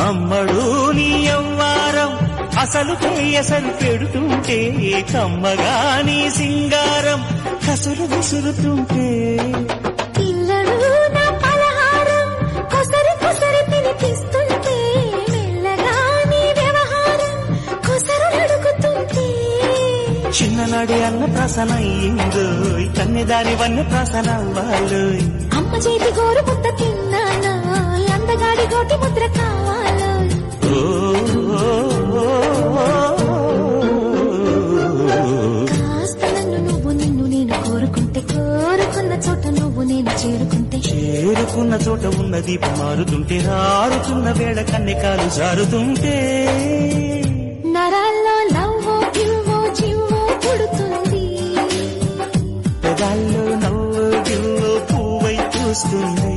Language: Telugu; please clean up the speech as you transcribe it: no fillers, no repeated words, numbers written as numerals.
అమ్మడు నీ యవ్వారం అసలు కేయసరు పెడుతుంటే కమ్మగా నీ సింగారం కసురు విసురుతుంటే పిల్లడు నా పలహారం కొసరి కొసరి తినిపిస్తుంటే మెల్లగా నీ వ్యవహారం కొసరు అడుగుతుంటే చిన్ననాడి అన్న ప్రసన అయ్యిందో కన్నెదాని వన్న ప్రసన అవ్వాలో అమ్మ చేతి గోరు ముద్ద తిన్నానా అందగాడి గోటి ముద్ర కావాలో కాస్త నన్ను నువ్వు నిన్ను నేను కోరుకుంటే కోరుకున్న చోట నువ్వు నేను చేరుకున్న చోట ఉన్న దీపం మారుతుంటే ఆరుతున్న వేళ కన్నెకాలు జారుతుంటే నరాల్లో నవ్వో గివ్వో చివ్వో పుడుతుంది పెదాల్లో నవ్వు గివ్వో పువ్వై చూస్తుంది